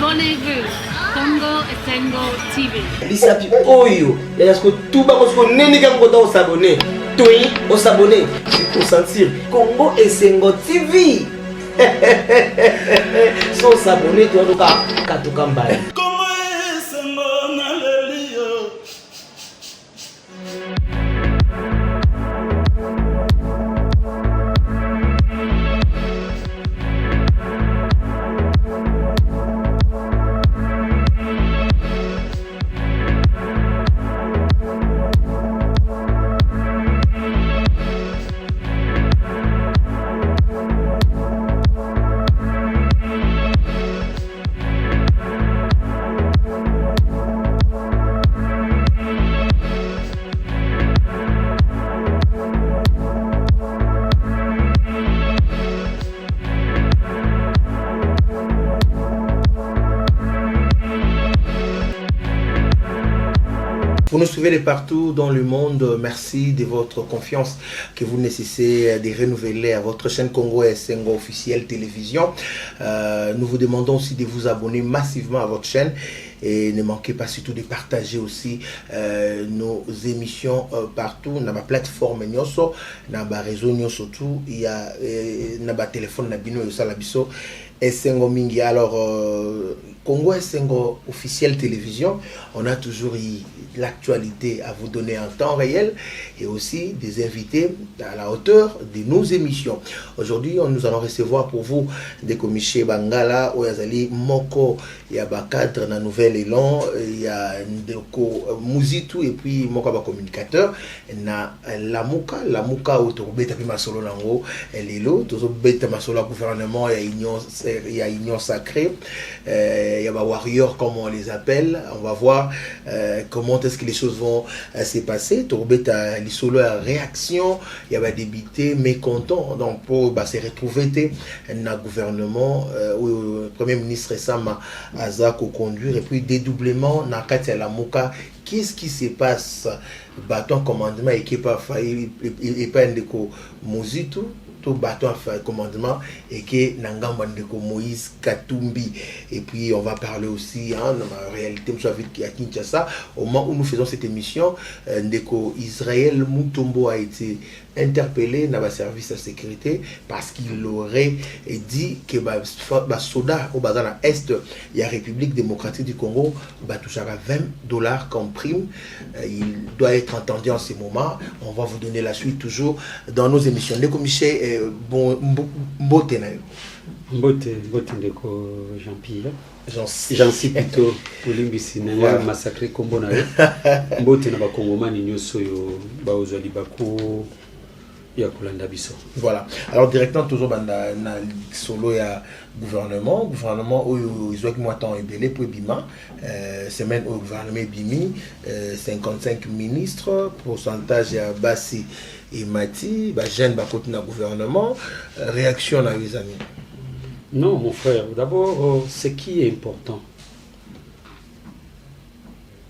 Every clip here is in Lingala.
Abonnez-vous. Congo Esengo TV. Lisapi oyo, est-ce que tout va parce que nene quand on s'abonner, toi on s'abonner, c'est pour sentir Congo Esengo TV. Sans s'abonner, tu vas katuka mbaya. Vous nous suivez de partout dans le monde. Merci de votre confiance que vous nécessitez de renouveler à votre chaîne Congo Esengo officielle télévision. Nous vous demandons aussi de vous abonner massivement à votre chaîne. Et ne manquez pas surtout de partager aussi nos émissions partout. Dans ma plateforme, dans ma réseau, surtout, il y a un téléphone, Esengo Mingi. Alors, Congo Esengo officielle télévision, on a toujours l'actualité à vous donner en temps réel et aussi des invités à la hauteur de nos émissions. Aujourd'hui, nous allons recevoir pour vous des commissaires Bangala, Oyazali Moko, il y a Bakadre, dans Nouvel Élan, il y a Ndeko Muzitu et puis Moko communicateur, na Lamuka autour beta pi masolo nango, Lelo, tozo beta masolo gouvernement, il y a Union sacrée, il y a Warrior comme on les appelle. On va voir comment est-ce que les choses vont se passer. Tourbeta l'isolo à réaction, il y a des députés mécontents donc pour se retrouver dans le gouvernement où le premier ministre Sama Azako conduire et puis dédoublement dans Katia Lamuka. Qu'est-ce qui se passe? Bâton commandement et qui pas et pas Ndeko Muzitu tout bâton commandement et que Nangamba Ndeko Moïse Katumbi. Et puis on va parler aussi dans la réalité qui à Kinshasa au moment où nous faisons cette émission. Ndeko Israël Mutombo a été interpellé dans le service de sécurité parce qu'il aurait dit que les soldats au bazar est il y a République démocratique du Congo touchera $20 comme prime. Il doit être entendu en ce moment. On va vous donner la suite toujours dans nos émissions. Les commissaires Mbote ndeko Jean-Pierre. J'en cite plutôt Olimbisi Nanga massacré Kombo na yo. Mbote na bakongomani nyoso yo baozali bako ya kolanda biso. Voilà. Alors directement toujours na solo ya gouvernement où ils ont moi temps ébélé pour bima semaine au gouvernement bimi 55 ministres pourcentage ya Bassi et Mati jeune ba côté na gouvernement réaction na les amis. Non mon frère, d'abord ce qui est important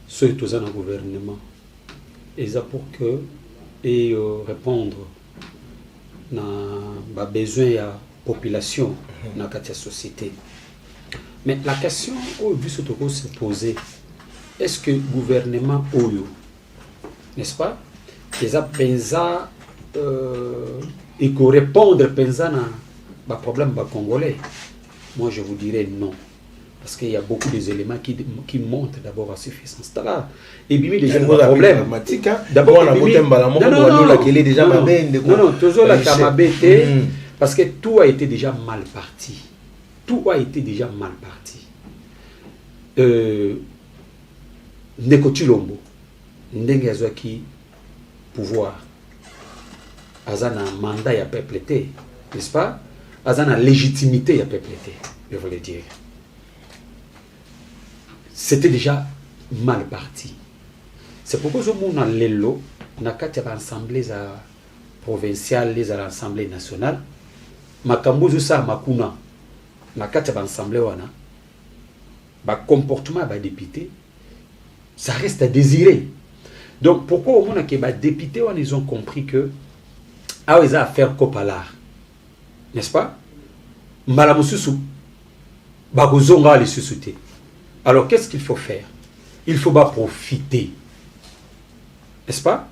ceux tous dans le gouvernement et ça pour que et répondre na ba besoin ya population dans la société. Mais la question où se poser, est-ce que le gouvernement Oyo, n'est-ce pas, qu'ils a pensa et qu'on répondre pensa na problème congolais? Moi je vous dirais non. Parce qu'il y a beaucoup d'éléments qui montrent d'abord à suffisance. Et bien, déjà, le problème. D'abord, on a voté non, toujours la Kamabete, parce que tout a été déjà mal parti. Tout a été déjà mal parti. Ndeko Chilombo, Ndenge Azwaki, pouvoir, Azana mandat ya peuple, n'est-ce pas? Azana légitimité ya peuple, je voulais dire. C'était déjà mal parti. C'est pourquoi je suis dans l'élo, dans l'Assemblée provinciale, l'Assemblée nationale, makambo ça makuna, dans l'Assemblée wana, comportement des députés, ça reste à désirer. Donc pourquoi au moment que les députés ils ont compris que ah ils ont affaire copalar, n'est-ce pas? Malamususu bakozonga les sociétés. Alors qu'est-ce qu'il faut faire? Il faut pas profiter, n'est-ce pas?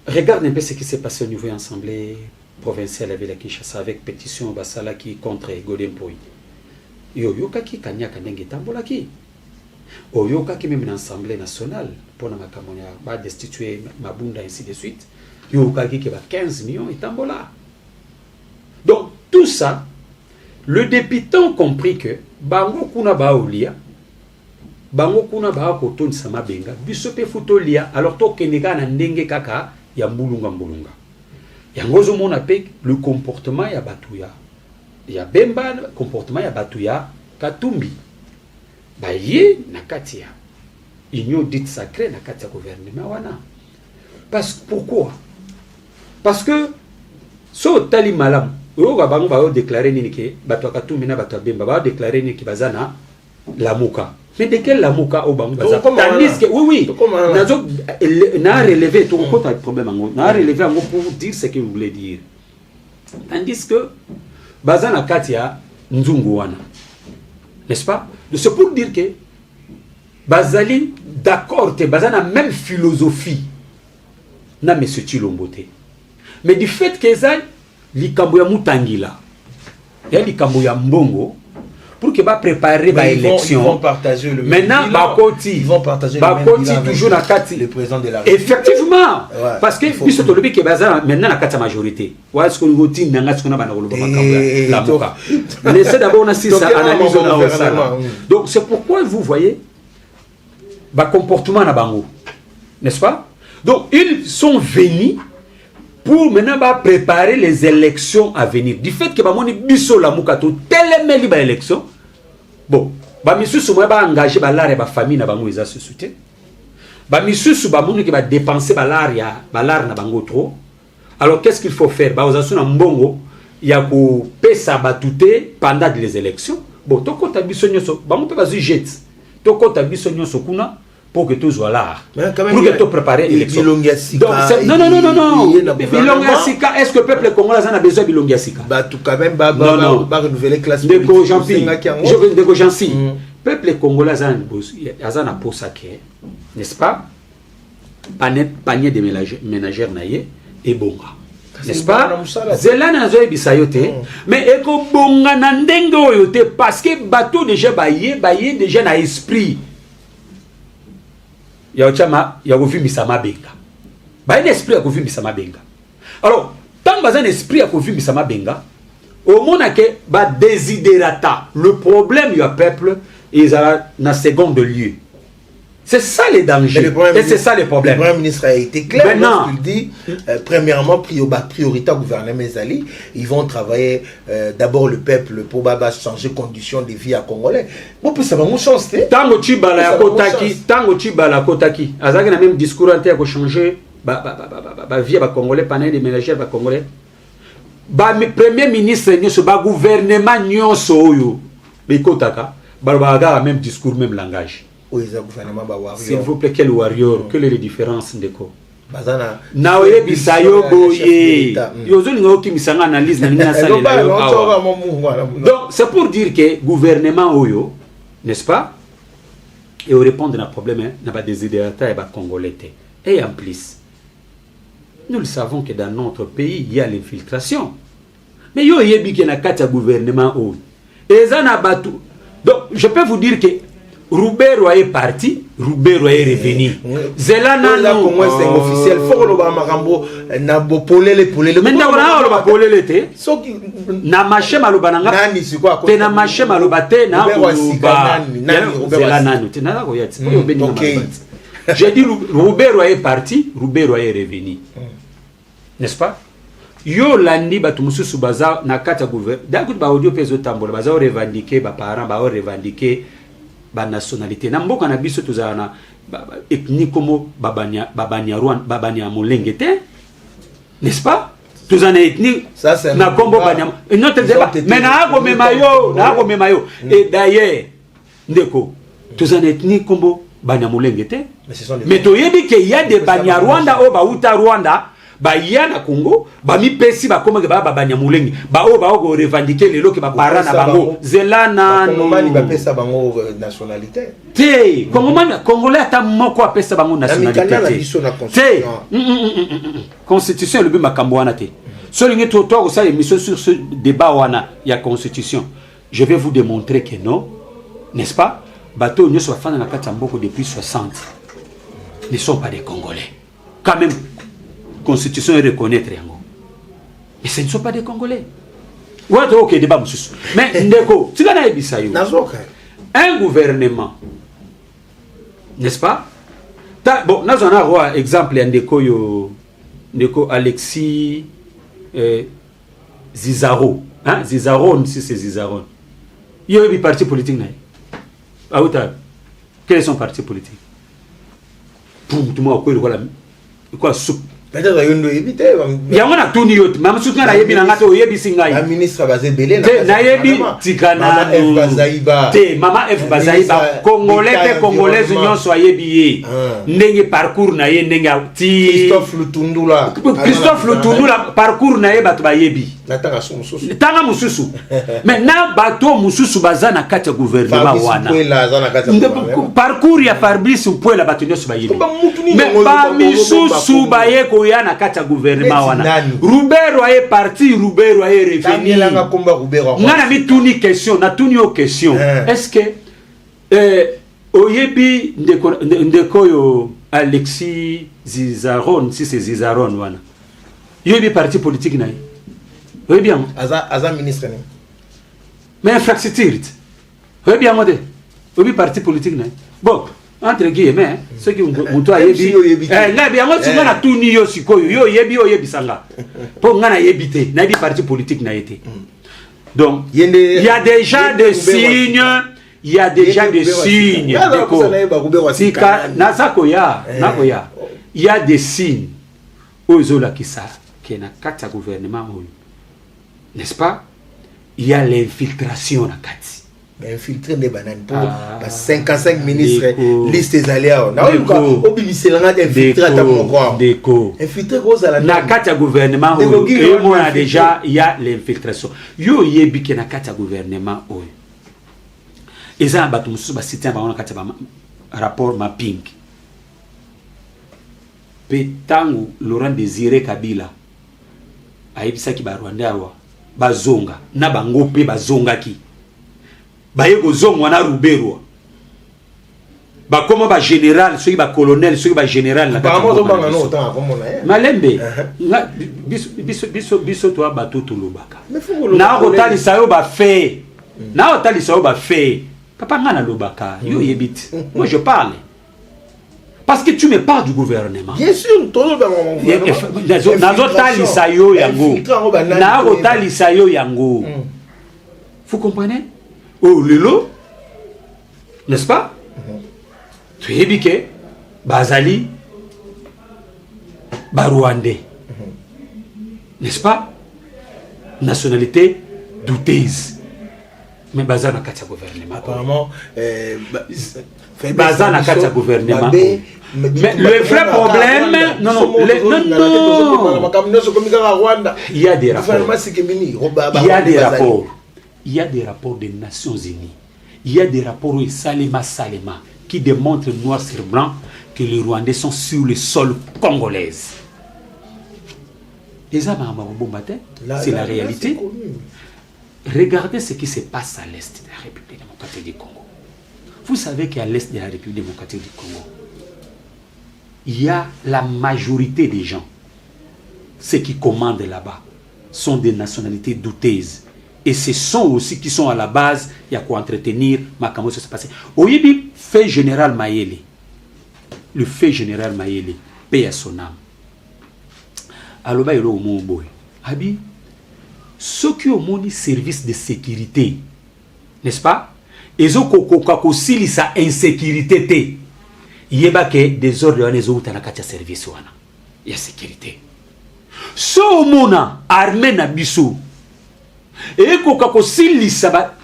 Regarde un peu ce qui s'est passé au niveau de l'Assemblée provinciale avec la Kinshasa, avec pétition Basala qui contre Godin Poi. Yoyoka qui kanyaka ndenge tambolaki. Oyoka qui même l'Assemblée nationale pour la makamonia va destituer Mabunda ainsi de suite. Yoyoka qui va 15 millions et tambola. Donc tout ça, le député ont compris que bango kuna baolia, bango kuna ba koton sama benga, bisope futolia, alors to keneka na ndenge kaka ya mbulunga mbulunga. Yangozo mona pe le comportement ya batuya. Ya bemba comportement ya batuya katumbi. Ba ye na katia. Union dite sacrée na katia gouvernement wana. Pourquoi? Parce que so tali malam oyo bango ba déclarer nini ke bato katumbi na bato bemba ba déclarer nini ki bazana la muka. Mais de quel la muka au bango baza? Tandis que oui nazo na relevé tout compte le problème ngo na relevé ngo pour dire ce que vous voulez dire. Tandis que bazana katia nzungu wana. N'est-ce pas? C'est pour dire que bazali d'accord te bazana même philosophie na monsieur Chilombote. Mais du fait que ça likambo ya mutangila ya likambo ya mbongo pour que ba préparer ba élection, ils vont partager le maintenant bakoti ils vont partager bakoti toujours na kati le président de la République. Effectivement, ouais, parce que biso to lobi ke baza maintenant na kati majorité wa ce qu'on ngoti nanga ce qu'on a bana koloba makambo la moka. Laissez d'abord on a si ça analyse on a. Donc c'est pourquoi vous voyez ba comportement na bango, n'est-ce pas? Donc ils sont venus pour maintenant préparer les élections à venir. Du fait que bamoni biso la mukato telemeli ba élection. Bon, ba misusu mo ba engager ba lare ba famille na bango eza société. Ba misusu ba moni ki ba dépenser ba lare na bango trop. Alors qu'est-ce qu'il faut faire? Ba ozasu na mbongo ya ko pesa batute pendant les élections. Bon, toko ta biso nyoso, ba mo pe ba jet. Toko ta biso nyoso kuna pour que tout soit là, pour que tout préparer l'élection. Non, Bilongasika, est-ce que le peuple congolais a besoin de Bilongasika? Bah, tout quand même, bah, renouveler classe politique. Je veux de Gojansi. Peuple congolais a un possaké, n'est-ce pas? Panier de ménagères naïe et bonga. N'est-ce pas? Zela na zoe bisayote, mais eko bonga na ndenge oyote parce que bateau déjà baye déjà na esprit. Ya ochama ya kovimbisa mabenga. Ba un esprit ya kovimbisa mabenga. Alors, tant que un esprit ya kovimbisa mabenga, au moment que ba desiderata, le problème du peuple est na second lieu. C'est ça les dangers. Et c'est ça les problèmes. Le Premier ministre a été clair lorsqu'il dit premièrement, priorité au gouvernement Zali, ils vont travailler d'abord le peuple pour changer conditions de vie à Congolais. Bon, puis ça va nous changer. Tango Chibala Kotaki, Azaki na même discours ante a changer ba vie à Congolais, panel des ménagères à Congolais. Ba premier ministre nyoso ba gouvernement nyoso oyo Bekotaka, ba même discours, même langage. S'il vous plaît, quel warrior, quelle est la différence de quoi? Naoye bisayo boye. Yozoni ngoki misanga analyse na nina sale la yo. Donc c'est pour dire que gouvernement oyo, n'est-ce pas? Et au répondre à un problème, n'a pas des idéata et pas congolais. Et en plus, nous le savons que dans notre pays, il y a l'infiltration. Mais yo yebi ke na kati gouvernement oyo. Et ça na batu. Donc je peux vous dire que Roubero est parti, Roubero est revenu. Zelana non, c'est officiel. Faut le makambo na bopolé les polé. Maintenant on a le bopolé l'été. Na marché malobananga. Nani c'est quoi? Te na marché malobate na Zelana non. Te na la koyati. J'ai dit Roubero est parti, Roubero est revenu. N'est-ce pas? Yo landi batu mususu baza na kata gouvernement. D'accord ba audio peso tambola baza revendiquer ba parents ba revendiquer ba nationalité na mboka na biso tozana ethnie comme babanya Mulengete, n'est-ce pas? Tozana ethnie ça c'est na kombo banya notre débat mais na ko memayo et d'ailleurs ndeko tozana ethnie kombo banya Mulengete mais toyebi que il y a des Banyarwanda au Bauta Rwanda ba yana Congo ba mi pesi ba koma ke ba banyamulengi ba o revendiquer lelo ke ba para na bango zelana Congolais ba pesa bango nationalité te Congolais ata moko apesa bango nationalité te constitution le bi makambo wana te so lingi to ça émission sur ce débat wana ya constitution je vais vous démontrer que non n'est-ce pas bateau nyoso bafana na kati ya mboko depuis 60 ne sont pas des Congolais quand même constitution reconnaître yango et ce ne sont pas des Congolais ouais ok débat mususu mais ndeko tika na ebisa yo un gouvernement n'est-ce pas bon nazo na roi exemple ya ndeko Alexis Zizaron hein Zizaron si c'est Zizaron il y a eu parti politique na quel est son parti politique pour tout le monde quoi soupe peut-être yondo éviter ya ngona tuni yote mama suka na yebi na ngato yebi singai la ministre bazebele na yebi tikana te mama F Bazaiba congolais te congolaise nyonso ayebi ye ndenge parcours na ye ndenge ti Christophe Lutundula parcours na ye bato bayebi tanga mususu mais na bato mususu bazana kati ya gouvernement wana parcours ya Fabrice Mpuela bato nyonso bayebi mais ba misusu baye ko ya na kati ya gouvernement wana Rubero aye parti Rubero aye revenu ngana mi tuni question na tuni o question est-ce que oyebi ndeko yo Alexis Zizaron si c'est Zizaron wana yoyebi parti politique na ye oyebi yango aza ministre ne mais infrastructure oyebi yango de oyebi parti politique na ye bon entre guillemets ceux qui muto ayebi nga biango tinga na tuni yo sikoyo yo yebi sanga po ngana yebi te na yebi parti politique na yete donc il y a déjà des signes il y a des signes ozola kisa que na kati gouvernement n'est-ce pas il y a l'infiltration na kati infiltrer des bananes pour 55 ministres liste des aléas na obimisela infiltrer ta moko infiltrer cause la na kati gouvernement et moi déjà il y a l'infiltration yo yebi ke na kati gouvernement et ça bato mususu ba cité ba na kati ba rapport mapping petangu Laurent Désiré Kabila ayebisaki ba Rwanda awa bazonga na bango pe bazongaki baye kozongwa na Rubero ba koma ba général soki ba colonel soki ba général la malembe biso to bato tulubaka na otali sayo ba fait na otali sayo ba fait papa ngana lobaka yo yebit moi je parle parce que tu me parles du gouvernement bien sûr todo ba gouvernement nazo tali sayo yango na otali sayo yango vous comprenez oh lelo n'est-ce pas tu yebi ke bazali ba Rwandais n'est-ce pas nationalité douteuse mais bazana kati gouvernement apparemment bazana kati gouvernement mais le vrai problème non il y a des rapports des Nations Unies, il y a des rapports de Salema qui démontrent noir sur blanc que les Rwandais sont sur le sol congolais. C'est la réalité. Regardez ce qui se passe à l'est de la République démocratique du Congo. Vous savez qu'à l'est de la République démocratique du Congo, il y a la majorité des gens, ceux qui commandent là-bas, sont des nationalités douteuses. Et ce sont aussi qui sont à la base, il y a quoi entretenir, comment ça se passe. Oyebi, fait général Mayele, le fait général Mayele, paye à son âme. Alors, il y a un mot, Abi, ceux qui ont mon service de sécurité, n'est-ce pas? Ils ont aussi sa insécurité. Il y a des ordres de service. Il y a sécurité. Ce mona armée na biso. Et kokako sili saba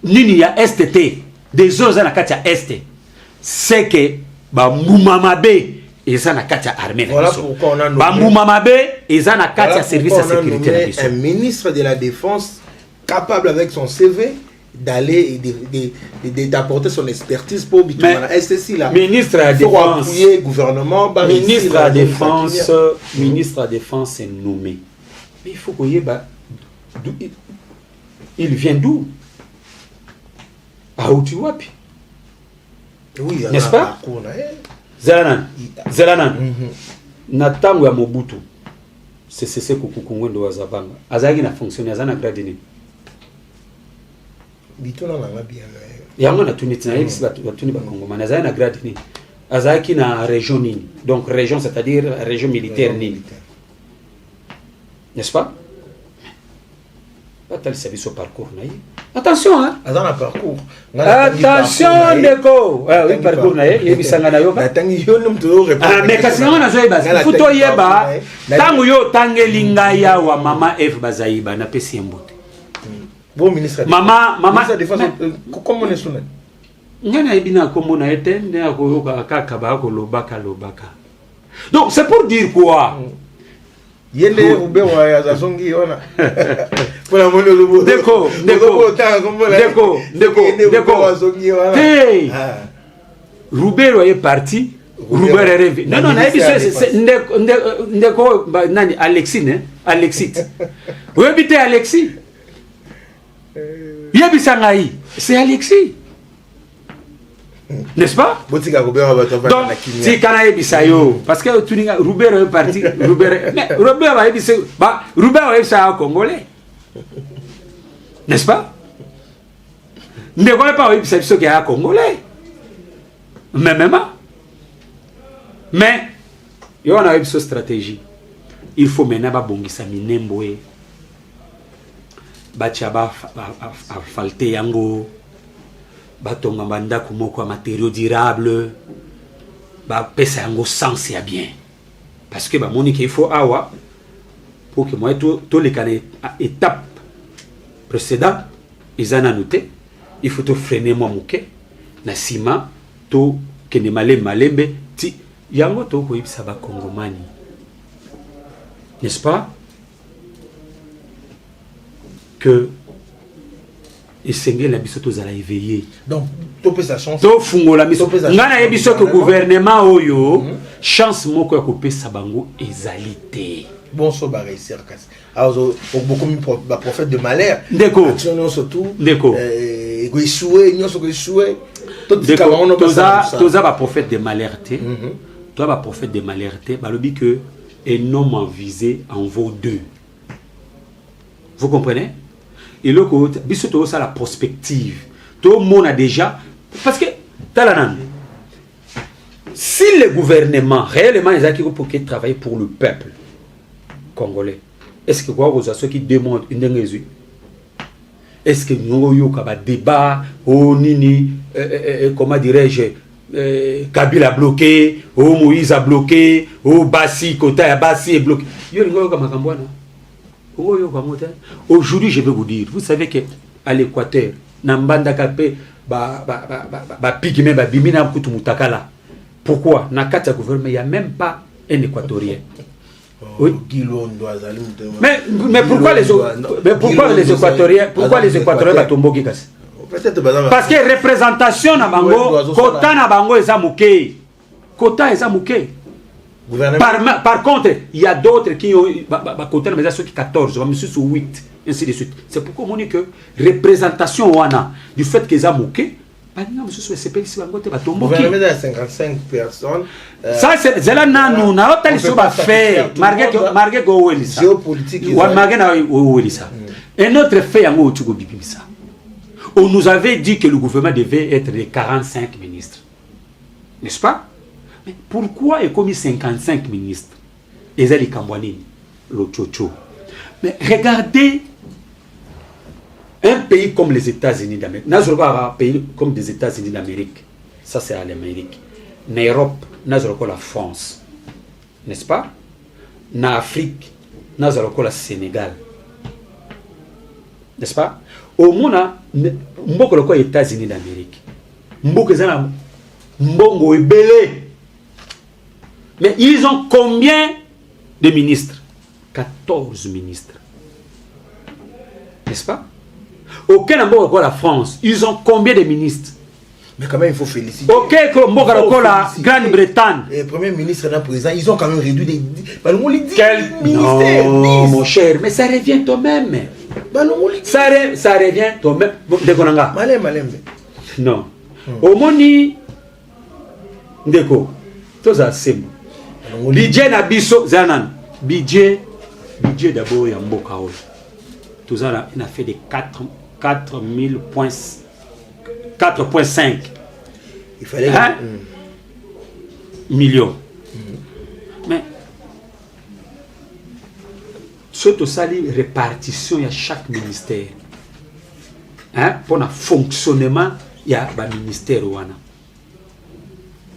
nini ya STT des autres na katia est c'est que ba mumamabe eza na kati ya armée. Voilà pourquoi on a nommé Bambuma mabe eza na kati ya service de sécurité na biso. Un ministre de la Défense capable avec son CV d'aller et d'apporter son expertise pour bitumana. Est-ce que là ministre de la Défense, gouvernement, ministre de la Défense, ministre de la Défense est nommé. Mais il faut qu'on y ait il vient d'où? Aoutiwapi. Oui, n'est-ce pas? Zelanan. Na tango ya Mobutu. C'est Kukungu ndo wazabanga. Azaki na fonctionner azana grade ni. Bituna na bien. Yango na tuniti na yebisi batuni ba Kongo mana azana grade ni. Azaki na région ni. Donc région c'est-à-dire région militaire ni. N'est-ce pas? Pas le service au parcours. Attention, hein? Parcours. Attention, Neko. Oui, parcours. Mais kasi on a joué bas. Futo yeba. Tangu yo tangelinga ya wa mama F Bazaiba na pesi mbote. Bon ministre. Mama comment on est sonné? Ngana ebina kombo na ete ne akoyoka kaka ba ko lobaka. Donc c'est pour dire quoi? Yele ube wa ya zasongi ona. Deko. Hey. Rubero est parti. Rubero est rêvé. Non, c'est Ndeko nani Alexis né? Alexis. Vous habitez Alexis? Yebisangai. C'est Alexis. N'est-ce pas? Donc, si Kana Ebisayo, parce que Rubero est parti, Rubero est un Congolais. N'est-ce pas? Ne connaît pas ce qu'il y a un Congolais. Mais il y a une stratégie. Il faut maintenant bongisa minemboe. Bachaba falte yango. Batonga banda kumoko matériaux durables. Ba pesa yango sens ya bien. Parce que monique il faut awa pour que moi tout les étapes précédentes ils en noté. Il faut tout freiner moi mouké na sima to que ne malembe ti yango to ko ibisa ba kongomani. N'est-ce pas? Que et la biso tozala éveillé. Donc to peut sa chance. To fungola biso. Ngana yebiso que gouvernement oyo chance moko ya kopesa bango ezalité. Bon so ba réussir kasi. Alors beaucoup mi prophète de malheur. Ndeko. Action surtout. Ndeko. Go échouer, nyonso go échouer. Toza ba prophète de malheur té. Toi ba prophète de malheur té, ba lobi que un homme visé en vaut deux. Vous comprenez? Et le côté, biso ça la prospective. Tout le monde a déjà, parce que talanan. Si le gouvernement réellement les acquis pour qu'il travaille pour le peuple congolais, est-ce que quoi vous ceux qui demandent une dengue? Est-ce que nous avons un débat oh nini comment dirais-je Kabila a bloqué, oh Moïse a bloqué, oh Bassi Kota a Bassi est bloqué. Yo ngo kama kambwana. Aujourd'hui, je vais vous dire, vous savez qu'à l'Équateur, Nambanda Kapé, Pigme, Bimina Kutumutakala. Pourquoi? Dans le gouvernement, il n'y a même pas un Équatorien. Oui. Mais pourquoi les Équatoriens Batomboki? Parce que représentation na bango, Kota na bango est amouké. Kota est amouké. Par contre, il y a d'autres qui ont côté mais ceux qui 14, monsieur 8, ainsi de suite. C'est pourquoi on dit que représentation du fait qu'ils ont moqué, gouvernement de 55 personnes. Ça c'est là nous na hôtel sur ba fait marqué go welisa. Géopolitique. Un autre fait yango tugo bibimisa. On nous avait dit que le gouvernement devait être de 45 ministres. N'est-ce pas? Mais pourquoi est commis 55 ministres? Ezali Kambwani, le Tchocho. Mais regardez un pays comme les États-Unis d'Amérique. Un pays comme les États-Unis d'Amérique. Ça, c'est à l'Amérique. En Europe, la France. N'est-ce pas? En Afrique, le Sénégal. N'est-ce pas? Au monde, beaucoup les États-Unis d'Amérique. Beaucoup de Mbongo est belé. Mais ils ont combien de ministres? 14 ministres. N'est-ce pas? Aucun endroit la France, ils ont combien de ministres? Mais quand même, il faut féliciter. Ok, la Grande-Bretagne. Le Premier ministre et le président, ils ont quand même réduit des ministères. Non, mon cher, mais ça revient toi-même. Ça revient toi-même. Malem. Non. Au moni, ndeko, tout ça c'est bon. Budget na biso, zanan. Budget d'abord ya mboka oyo. Tout ça là, il a fait des 4,5. Il fallait millions. Mais surtout ça, les répartition il y a chaque ministère. Pour le fonctionnement, il y a un ministère.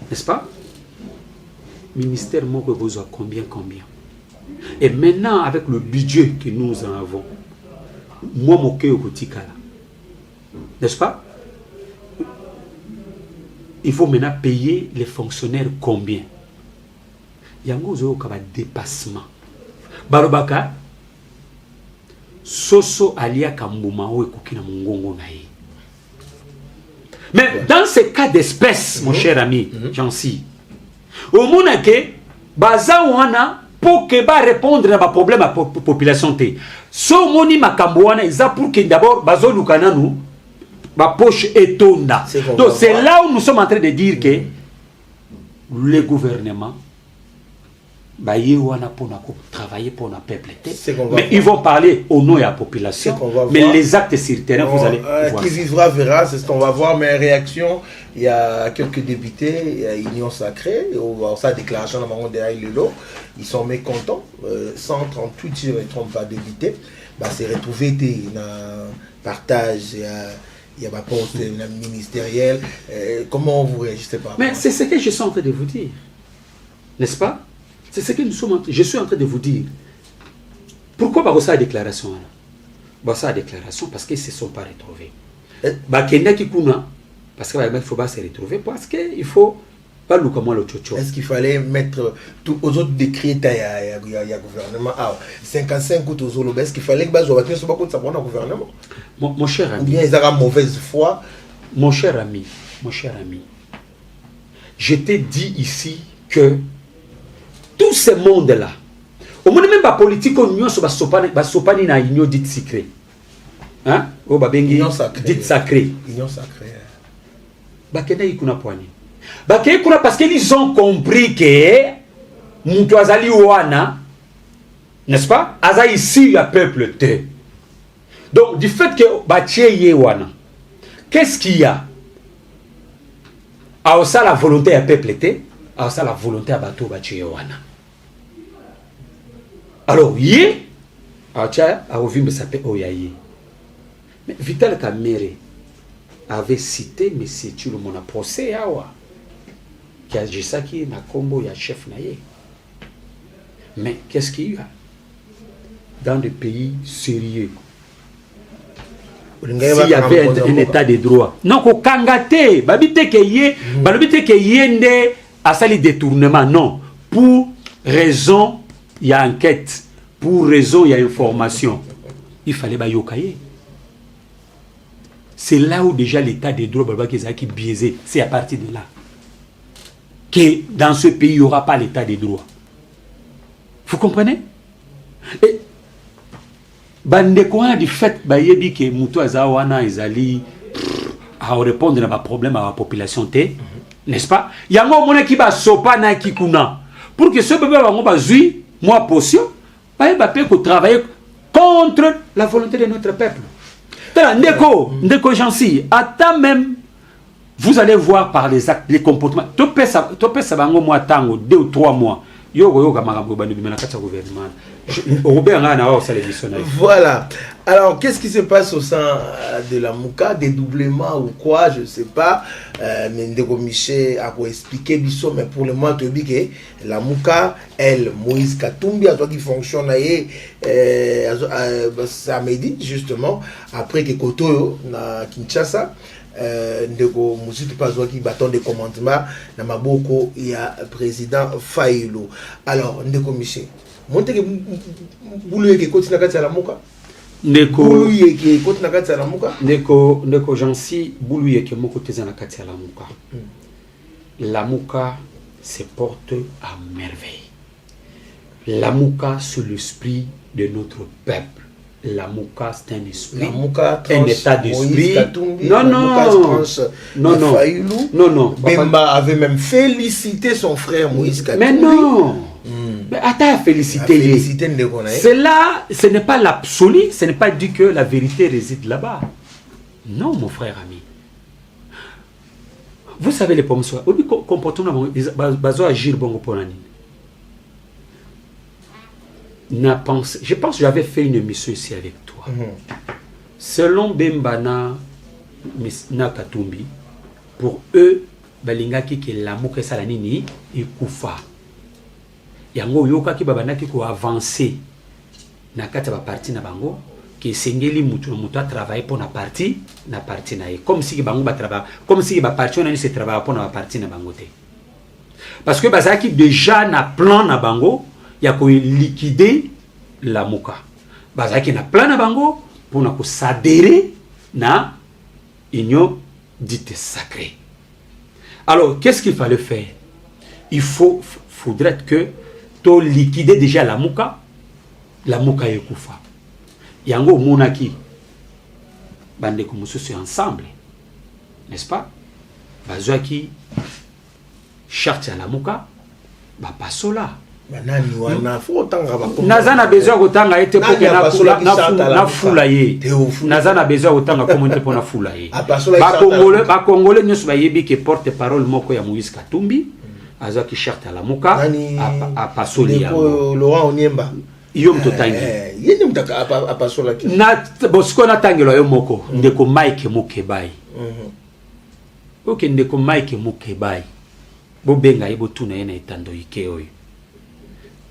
N'est-ce pas? Ministère, moi, je besoin combien? Et maintenant, avec le budget que nous avons, moi, mon cœur est n'est-ce pas? Il faut maintenant payer les fonctionnaires combien? Il y a un dépassement. Barobaka, Soso alia Kambuma ou Ekukina Mungongo naï. Mais dans ces cas d'espèce, mon cher ami, Jansi, au monde que Bazawana pour que ba répondre à ma problème à population té. So moni makambouana ils a pour que d'abord bazo lukana nous ma poche est tonda. Donc c'est là où nous sommes en train de dire que le gouvernement bah wana pour travailler pour le peuple. Mais ils vont parler au nom de la population. Mais les actes sur le terrain, vous allez voir. Qui vivra verra, c'est ce qu'on va voir. Mais réaction, il y a quelques députés, il y a Union Sacrée, sa déclaration dans le monde de Lelo, ils sont mécontents. 138, si je ne me trompe pas, députés. Bah, c'est retrouvé dans partage. Il y a ma poste ministérielle. Comment vous réagissez par rapport? Mais c'est ce que je suis en train de vous dire. N'est-ce pas? C'est ce que je suis en train de vous dire. Pourquoi Barossa a déclaration? Barossa a déclaration parce qu'ils ne se sont pas retrouvés. Parce qu'il ne faut pas se retrouver parce qu'il faut pas le comment le tchocho. Est-ce qu'il fallait mettre tous aux autres décrets il y a gouvernement 55 ou aux autres, est-ce qu'il fallait que Bazo Bakne soit pas contre gouvernement? Mon cher ami. Ou bien ils auront mauvaise foi? Mon cher ami, je t'ai dit ici que tout ce monde-là, au moins même la politique, on n'y a pas une union dite sacrée. Hein? Union sacrée. Dite sacrée. Union sacrée. Parce qu'ils ont compris que Moutouazali Ouana, n'est-ce pas? Aza ici, le peuple te. Donc, du fait que Bachie Yewana, qu'est-ce qu'il y a? A ça la volonté à peuple te, a ça la volonté à bateau Bachie Yewana. Alors, yé, a revu me s'appelle Oyaye. Mais Vital Kamere avait cité M. Tchulu Mona procès awa qui a dit ça qui est na combo ya chef naye. Mais qu'est-ce qu'il y a dans des pays sérieux? S'il y avait un état de droit. Non, ko kangate, babite ke yende a sali détournement. Non, pour raison, il y a enquête. Pour raison, il y a information. Il fallait bayokaye. C'est là où déjà l'état de droit qui est biaisé. C'est à partir de là que dans ce pays, il n'y aura pas l'état de droit. Vous comprenez? Et Bandekouana du fait que Moutou Azawana Izali à répondre à ma problème à la population, n'est-ce pas? Il y a un moment qui va sopa na kikuna pour que ce bébé va zui moi potion, va travailler contre la volonté de notre peuple. Ndeko Jansi, attends même, vous allez voir par les actes, les comportements. Tu peux savoir moi tango 2 ou 3 mois. Voilà. Alors, qu'est-ce qui se passe au sein de la Mouka? Dédoublement ou quoi? Je ne sais pas. Mais Ndeko Miché a expliqué, mais pour le moment, tu dis que la Mouka, elle, Moïse Katumbi, à toi qui fonctionne, ça m'a dit justement, après que Koto, na Kinshasa, ndeko musutu pazwaki bâton de commandement na maboko ya président Fayulu. Alors ndeko Michel monteke bulu yeke koti na kati ya lamuka ndeko bulu yeke koti na kati ya lamuka ndeko Jansi bulu yeke moko teza na kati ya lamuka. Lamuka se porte à merveille. Lamuka c'est l'esprit de notre peuple. Lamuka c'est un esprit, un état d'esprit. Non. Bemba avait même félicité son frère Moïse Katumbi. Mais non. Mais attends, féliciter. Cela, ce n'est pas l'absolu, ce n'est pas dit que la vérité réside là-bas. Non, mon frère ami. Vous savez les pommes soient. Au comportement, bazo agir bon pour l'année. Je pense que j'avais fait une émission ici avec toi. Selon Bembana Nakatumbi, pour eux, balingaki ke lamuka salanini ikufa. Yango yoka ki babanaki ko avancer na kati ba parti na bango ke sengeli mutu a travailler pour na parti na comme si bango ba travailler comme si ba parti on a se travailler pour na parti na bango te. Parce que bazaki déjà na plan na bango ya ko liquider la muka. Bazaki na plan na bango pour na ko s'adhérer na union dite sacrée. Alors, qu'est-ce qu'il fallait faire? Faudrait que tu liquider déjà la muka yekufa. Yango monaki bande ko mususu ensemble. N'est-ce pas? Bazaki charte la muka ba pasola. Banani wana fotanga ba nazana besoin kotanga ete pour que na fulaye nazana besoin kotanga comme ete pour na fulaye ba congolais nyoso ba yebi ke porte parole moko ya Moïse Katumbi azaki charte la muka a pasoli ya Laurent Onyemba iyo mtotangi yeni mtaka a pasola ki na bosko na tangelo yo moko ndeko Mike Mukebai ndeko Mike Mukebai bo benga ibo tuna yena etando ikeoyo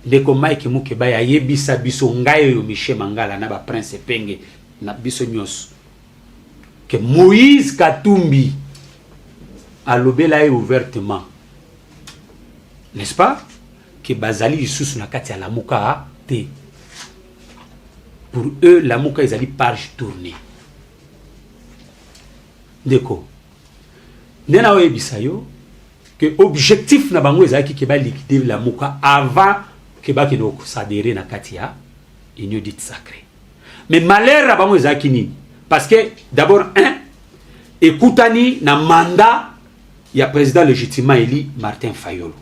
ndeko Mike Mukebai ayebisa biso ngayo yo Michel Mangala na ba prince Penge na biso nyos que Moïse Katumbi a lobela ouvertement, n'est-ce pas, que bazali sous na kati ya la muka te. Pour eux la muka ils allaient page tournée ndeko nena oyebisa yo que objectif na bango ezaki ke ba liquider la muka avant que ba ke donc s'adhérer na katia union dite sacrée. Mais malheur à bango ezaki ni parce que d'abord écoutani na mandat ya président légitimement élu Martin Fayulu.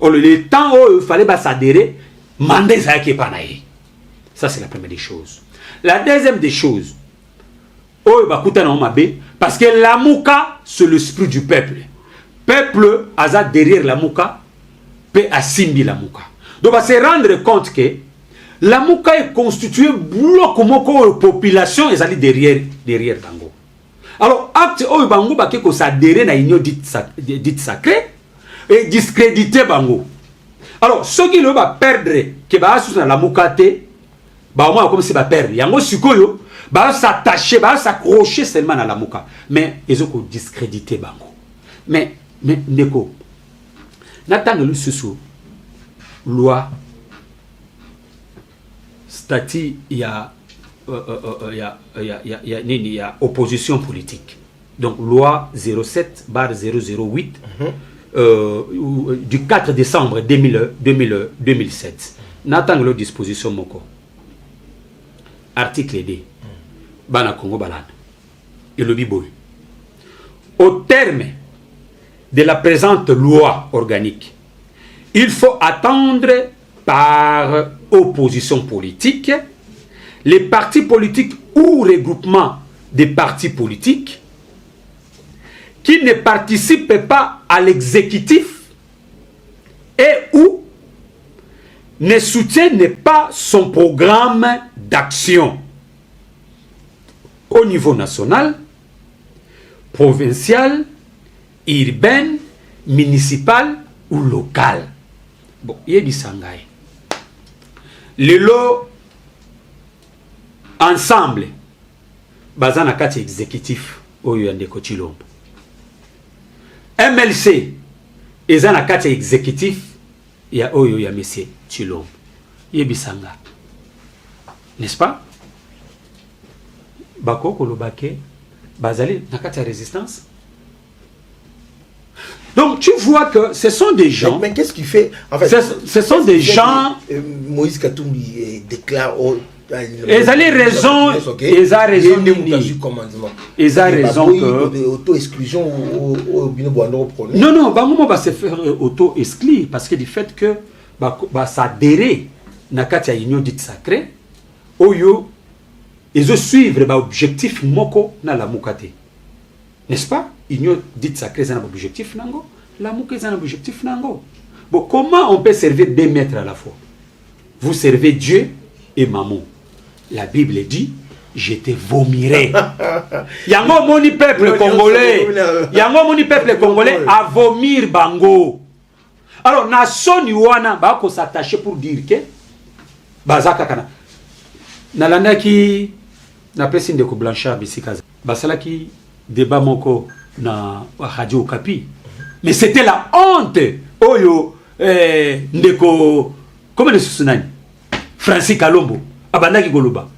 Le temps où il fallait s'adhérer, mandat ezaki pa na ye. Ça c'est la première des choses. La deuxième des choses, parce que la mouka c'est l'esprit du peuple. Peuple a derrière la mouka peut assimiler la mouka. Donc on va se rendre compte que la mouka est constituée bloc moko population et derrière Tango. Alors acte o bango ba ke ko s'adhérer na union dite sacrée et discréditer bango. Alors ceux qui le va perdre que ba sous la mouka te ba moi comme si ba perdre yango sikoyo ba s'attacher ba s'accrocher seulement à la mouka mais ils ont discrédité bango. Mais ndeko natanga lu susu loi statut il y a opposition politique. Donc loi 07/008 du 4 décembre 2007. Natang le disposition moko. Article D. Bana Congo Balade. Et le biboy. Au terme de la présente loi organique, il faut attendre par opposition politique les partis politiques ou regroupements des partis politiques qui ne participent pas à l'exécutif et ou ne soutiennent pas son programme d'action au niveau national, provincial, urbain, municipal ou local. Bon, il y a du sangai. Les lots ensemble, basant na kati exécutif, oyo ya ndeko Chilombo. MLC eza na kati exécutif ya oyo ya monsieur Chilombo. Yebisanga. N'est-ce pas? Bako kolobake bazali na kati ya résistance. Donc tu vois que ce sont des gens. Mais qu'est-ce qui fait en fait, ce sont des gens. Moïse Katumbi déclare. Ils ont raison. Ils ont raison. Ils ont raison que. Auto-exclusion Non, non, Bangomo va se faire auto-exclure parce que du fait que s'adhérer à la union dite sacrée, Oyo, ils ont suivre l'objectif moko na la mukate. N'est-ce pas? Union dite sacrée, c'est un objectif nango. La mouka, c'est un objectif nango. Bon, comment on peut servir deux maîtres à la fois? Vous servez Dieu et maman. La Bible dit, je te vomirai. Yango moni peuple congolais. Yango moni peuple congolais à vomir bango. Alors, nation yuana, ba ko s'attacher pour dire que, bazaka kana. Nalanda ki, na pesi ndeko Blanchard bisikaza. Basala ki, débat moko na Radio Okapi. Mais c'était la honte. Oyo, ndeko, comment le soutenir? Francis Kalombo. Abandaki Goloba.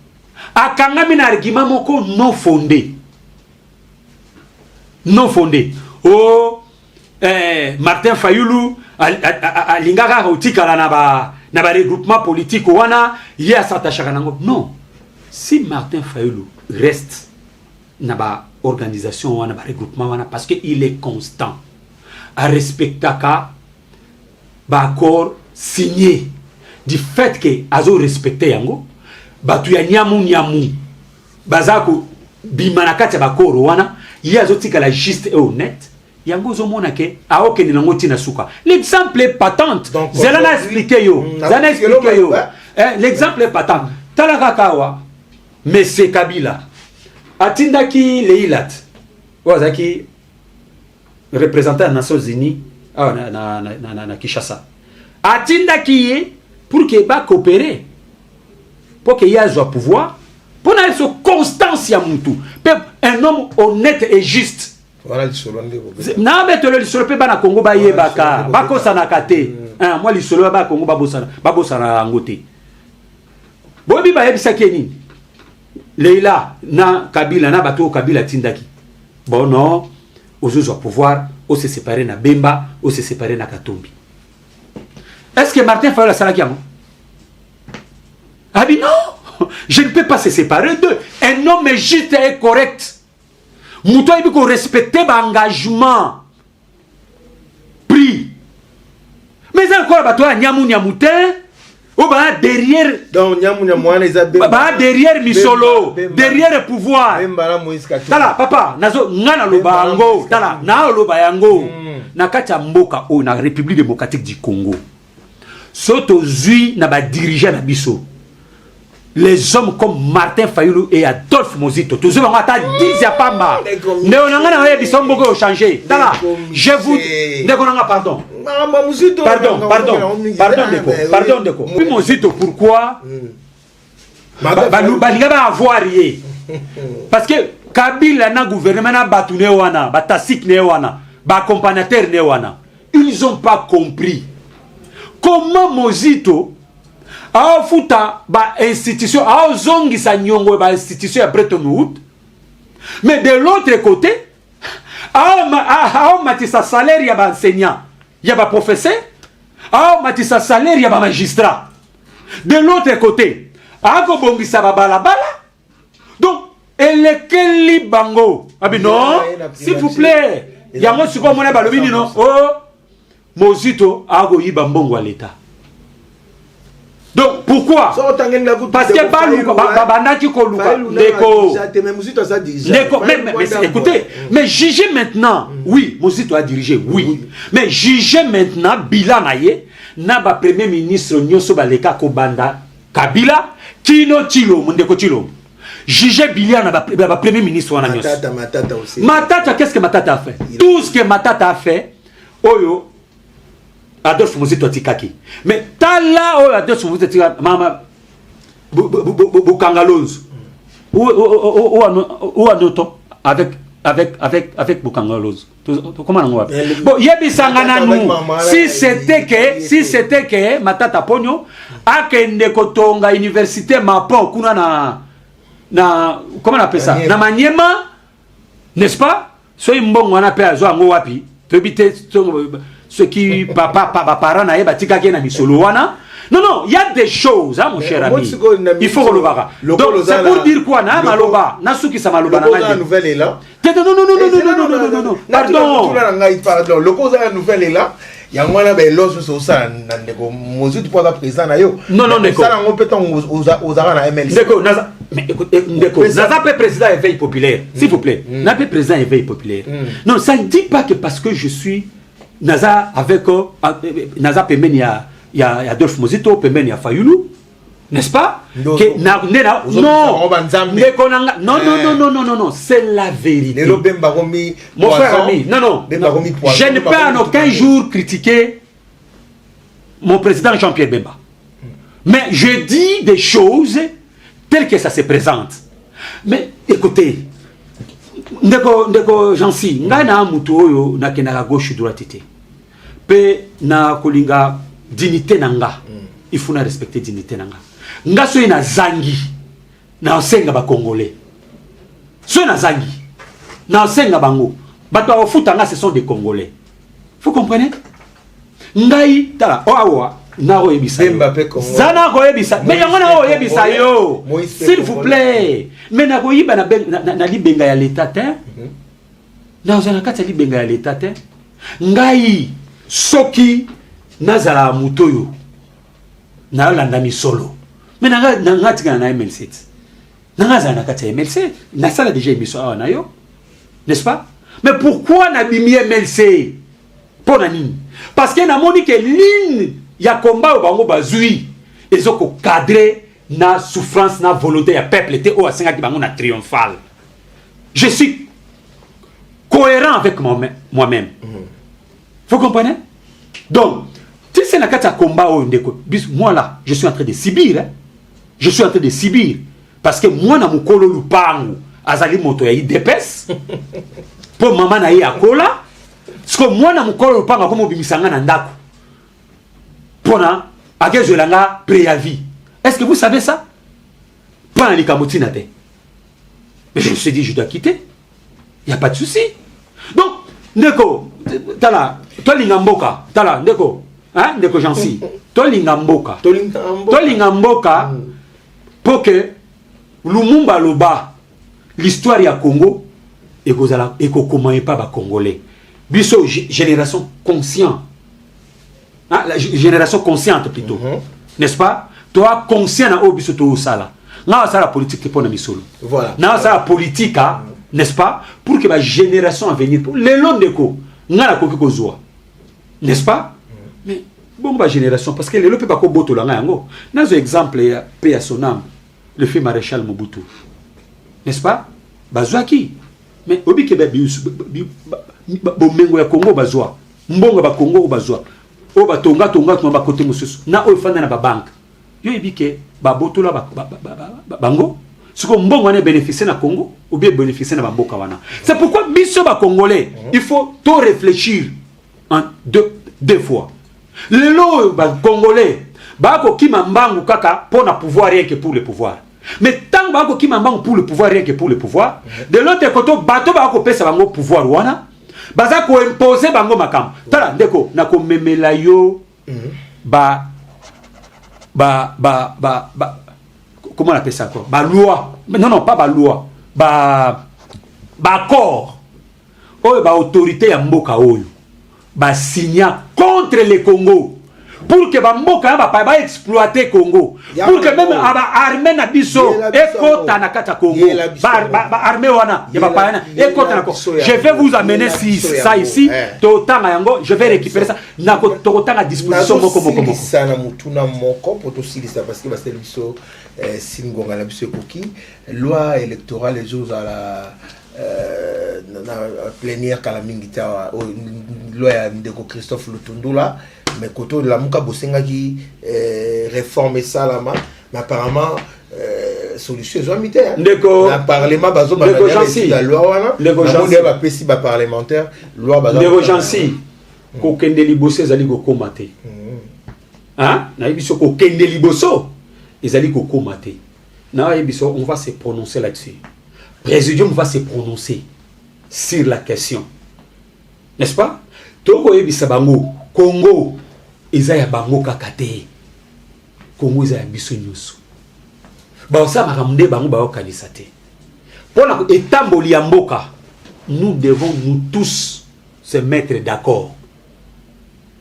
Akangami na argument moko non fondé. Non fondé. Oh, Martin Fayulu, alingaka otikala na ba regroupement politique wana, ye asatachaka nango. Non. Si Martin Fayulu reste na ba organisation wana ba regroupement wana parce que il est constant à respecter ba accord signé du fait que azo respecter yango batu ya nyamu bazako bimanakati ba koro wana ye azo tikala juste et honnête yango zo mona ke aoke ni nango tina suka. L'exemple est patente. Zela expliqué yo. Zana expliqué yo. L'exemple est patente. Talaka kawa Monsieur Kabila atindaki Leilat wazaki représentant des Nations Unies na Kinshasa atindaki pour que ba coopérer pour que y ait un pouvoir pour na so constance ya mutu un homme honnête et juste voilà le solonde na betolo le solo pe bana Congo ba yebaka bako sana kate moi le solo ba Congo ba bosana ngote bobi ba yebisa keni Leila na Kabila na bato Kabila tindaki bon non aux pouvoir on se séparer na Bemba on se séparer na Katumbi. Est-ce que Martin Fayulu a dit ah bien non, je ne peux pas se séparer d'eux. Un homme est juste et correct. Mouto il faut respecter l'engagement pris. Mais encore bato nyamutin ou bah derrière donc derrière Misolo, derrière le pouvoir. Tala papa nazo ngana loba yango, tala na loba yango na kati ya mboka o na République démocratique du Congo. Soto zui na ba dirigeant na biso. Les hommes comme Martin Fayulu et Adolphe Mozito, tous eux ont atteint 10 à Pamba. Néonanga na biso mboko changer. Tala, je vous néonanga pardon. Pardon, Deko. Puis Mozito, pourquoi Balinga va avoir rien. Parce que Kabila na gouvernement na batune wana, batasik ne wana, ba accompagnateur ne wana. Ils n'ont pas compris comment Mozito a futa ba institution, a zongi sa nyongo ba institution à Bretton Woods. Mais de l'autre côté, a matisa salaire ya ba enseignant. Il y a un professeur, il y a un salaire, il y a un magistrat. De l'autre côté, il y a un balabala. Donc, elle est quel bango? Ah ben non, s'il vous plaît. Il y a un second monnaie balobini non. Oh, Mozito a eu bambongo à l'État. Donc pourquoi? Parce que Bandaki Koluka, mais écoutez, mais jugez maintenant, oui, Mozito a dirigé, oui, mais jugez maintenant Bilanaye, n'a pas premier ministre Nyoso Baleka Kobanda Kabila, Kino Tilo, Mondeko Tilo. Jugez Bilana, n'a premier ministre Wananyos. Matata, qu'est-ce que Matata a fait? Tout ce que Matata a fait, Oyo. Adolphe Mozito Tikaki. Mais tala o Adolphe Mozito Tikaki mama Bukangalonzo ou un autre avec avec Bokangaloz. Comment on va? Bon, yebisangana nous. Si c'était que Matata Pogno a kende kotonga université Mapo kuna na comment on appelle ça? Na Maniema, n'est-ce pas? Soy mbongo wana pe azo ngo wapi? Tobite ce qui papa parents na yeba tika ke na misolo wana. Non, il y a des choses, hein, mon cher ami. Il faut que le bara. Donc, c'est pour dire quoi, na maloba, na suki sa maloba na la nouvelle est là. Non. Pardon. Le cause de la nouvelle est là. Il y a un peu de l'os sur ça. Monsieur, tu peux être président. Non, d'accord. Ça, on peut aux arts à MLC. D'accord, mais écoutez, Naza peut président éveil populaire, s'il vous plaît. Naza peut président éveil populaire. Non, ça ne dit pas que parce que je suis Naza avec Naza Pemenia. Il y a Adolphe Mozito, Pemben, il y a Fayoulou, n'est-ce pas? Non, c'est la vérité. Mon frère ami, non, je ne peux en aucun jour critiquer mon président Jean-Pierre Bemba. Mais je dis des choses telles que ça se présente. Mais écoutez, ndeko Jansi, nga na mutu oyo na kenaka gauche droite te. Pe na kolinga dignité nanga, il faut na respecter dignité nanga. Nga so na zangi na osenga ba congolais. So na zangi na osenga bango. Bato wa futa nga ce sont des congolais. Vous comprenez? Ngai tala oawa na ro yebisa. Zana ro yebisa. Mais yango na ro yebisa yo. S'il vous plaît. Mais na ro yiba na libenga ya l'état te. Na ozana kati libenga ya l'état te. Ngai soki nazala mutoyo na landa misolo mais nanga tika na MLC nanga za na kati MLC na sala déjà émission na yo, n'est-ce pas? Mais pourquoi na bimi MLC pour nani? Parce que na moni que ligne ya combat au bango bazui ezoko cadrer na souffrance na volonté ya peuple était au asenga ki bango na triomphal. Je suis cohérent avec moi-même. Vous comprenez? Donc si c'est un combat, moi là, je suis en train de subir. Hein? Je suis en train de subir. Parce que moi, na mukolo lupangu, azali moto ya idepes. Pour maman na yi akola. Parce que moi, na mukolo lupangu, comme obimisanga na ndako. Pona, agezo langa préavis. Est-ce que vous savez ça? Pas en likamotina te. Mais je me suis dit, je dois quitter. Il n'y a pas de souci. Donc, Ndeko, tala, toi l'ingamboka, tala, Ndeko. Hein, ndeko Jansi, tolinga mboka pour que Lumumba loba l'histoire ya Congo et que comment pas ba congolais biso génération consciente, hein, la génération consciente plutôt, n'est-ce pas? Toi conscient na obiso to sala na sala politique pour na misolo, voilà, na sala politique, n'est-ce pas, pour que la génération à venir les longs ndeko ngala koki kozwa, n'est-ce pas? Mais bon, ma génération, parce que les gens ne peuvent pas boto la yango. Dans un exemple, paix à son âme, le fait maréchal Mobutu, n'est-ce pas? Bazouaki. Mais obi ke bomengo ya Congo bazwa, mbongo ba Congo bazwa, o ba tonga ba côté mususu, na o fanda na ba banque. Yo ebi ke ba boto la bango, ce que mbongo ne bénéficier na Congo ou bien bénéficier na mboka wana. C'est pourquoi biso ba congolais, il faut tout réfléchir en deux fois. Les lots congolais, bako kima mbangu kaka pour na pouvoir rien que pour le pouvoir. Mais tant bako kima mbangu pour le pouvoir rien que pour le pouvoir, de l'autre côté bato bako pesa bango pouvoir wana, baza ko imposer bango makam. Tala ndeko na ko memela yo comment on appelle ça quoi? Ba loi. Non, pas ba loi. Ba accord. Oyo ba autorité ya mboka oyo. Ba signa contre le Congo pour que ba mboka ba exploiter Congo, pour que même armée na biso ekota na kata Congo, ba armée wana ya ba paana ekota na Congo. Je vais vous amener ça ici totanga yango, je vais récupérer ça na totanga disposition moko ça na mutuna moko poto silisa parce que ba biso singonga la biso koki loi électorale les jours à la plénière kalamingita loi ya ndeko Christophe Lutundula mais koto de la muka bosenga qui réformer ça là mais apparemment solution zo mité ndeko na parlement bazo ba la loi wana ndeko jansi ba pesi ba parlementaire loi bazo ndeko jansi ko kende liboso ezali ko komate hein na biso ko kende liboso ezali ko komate na biso on va se prononcer là-dessus. Présidium va se prononcer sur la question, n'est-ce pas? Toko yebisa bango Congo ezaya bango kakate Congo ezaya biso nyusu ba osa makamde bango ba okanisa te pona etamboli ya mboka. Nous devons nous tous se mettre d'accord.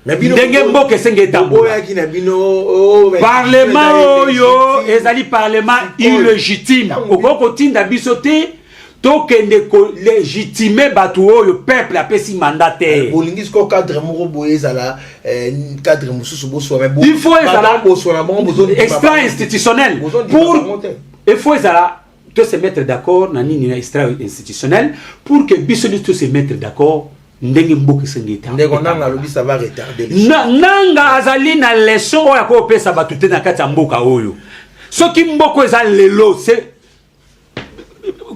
Ndenge mboka esenge etambola parlement oyo ezali parlement illégitime okoko tinda biso te tokende ko légitimer batu oyo peuple apesi mandataire bolingis ko cadre moko boye ezala cadre mususu boso mais il faut ezala extra institutionnel pour il faut ezala to se mettre d'accord na nini na extra institutionnel pour que biso tous se mettre d'accord. Ndenge mboka sengeta ndeko nanga lobi ça va retarder nanga azali na leçon oya ko pesa batute na kati ya mboka oyo soki mboko eza lelo c'est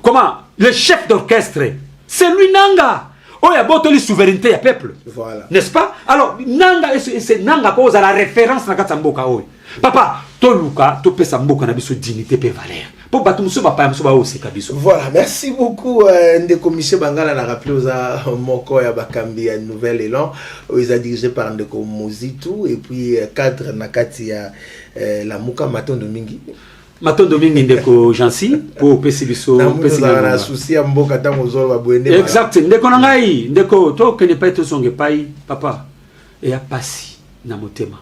comment le chef d'orchestre c'est lui nanga oya botoli souveraineté ya peuple voilà n'est-ce pas alors nanga c'est nanga ko za la référence na kati ya mboka oyo papa to luka to pesa mboka na biso dignité pe valeur. Voilà, merci beaucoup Ndeko Michel Bangala na rappelé aux moko ya bakambi ya Nouvel Élan, ils a dirigé par Ndeko Mozitu et puis cadre nakati ya la muka Maton Domingi. Maton Domingi Ndeko Jansi pour pesi biso pesi na souci ya mboka tango zo ba boende. Exact, Ndeko ngai, Ndeko to que ne pas to songe pai papa et ya pasi na motema.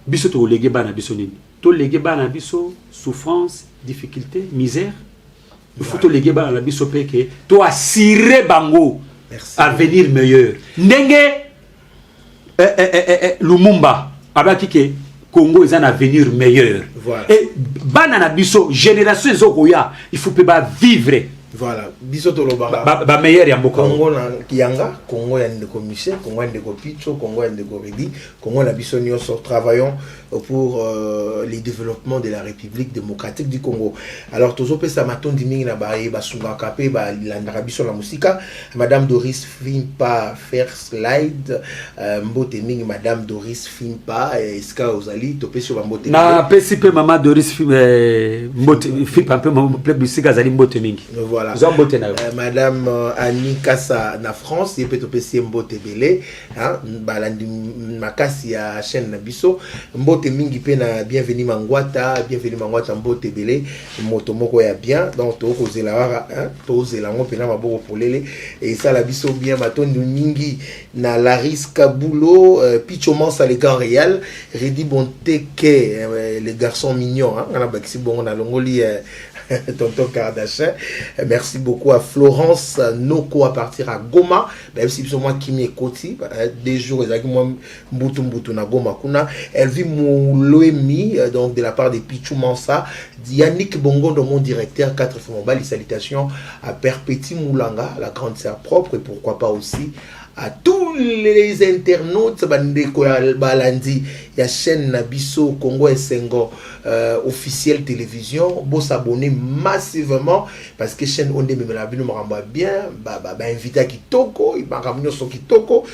Biso to lege bana biso nini? To lege bana biso souffrance, difficulté, misère. Il faut te léguer dans la bisope que tu assurer bango avenir meilleur. Ndenge Lumumba abaki que Congo est un avenir meilleur. Voilà. Et banana biso génération zokoya, il faut pas vivre. Voilà, biso to lobara ba meilleur ya mboka Congo na Kianga, Congo ya Ndeko Michel, Congo ya Ndeko Picho, Congo ya Ndeko Redi, Congo na biso nyonso travaillons pour le développement de la République démocratique du Congo. Alors tozo pesa matondi mingi na ba sunga kapé ba landaka biso la musika, madame Doris Fimpa faire slide mbote mingi madame Doris Fimpa eska ozali to pesa ba mbote na pesi pe mama Doris mbote Fimpa pe mbote musika zali mbote mingi. Voilà. Madame Annie Kassa na France, il peut te passer mbote belé, hein, balandi makasi ya chaîne na biso, mbote mingi pe na bienvenue mangwata mbote belé, moto moko ya bien, donc to ko zela wara, hein, to zela ngo pe na maboko polele et ça la biso bien matondi mingi na Laris Kabulo, Picho Mansa les gars réel, Redi Bonteke les garçons mignons, hein, on a bakisi bon na longoli tonton Kardashin. Merci beaucoup à Florence Noko à partir à Goma. Même si c'est moi qui m'écoute, des jours et moi mbutu na Goma kuna. Elle vit Mouloemi donc de la part de Pichou Mansa, Yannick Bongondo mon directeur 4 Fomobali. Salutations à Perpéti Moulanga, la grande sœur propre et pourquoi pas aussi à tous les internautes bandeko ya balandi ya chaîne Nabiso Congo Esengo officiel télévision bo s'abonner massivement parce que chaîne onde memela bino maramba bien ba invité à kitoko ibangamino so kitoko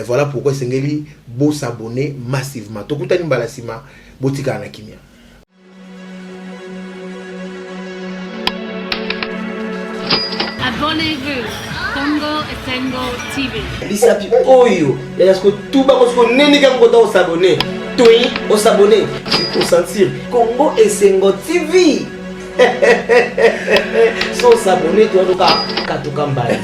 voilà pourquoi sengeli bo s'abonner massivement tokutani balasima botika na kimia. Abonnez-vous. Congo Esengo TV. Bisapi oyo, parce que tout bas parce que neni quand on s'abonner, toi on s'abonner, c'est pour sentir Congo Esengo TV. Sans s'abonner, tu vas donc à Katukambai.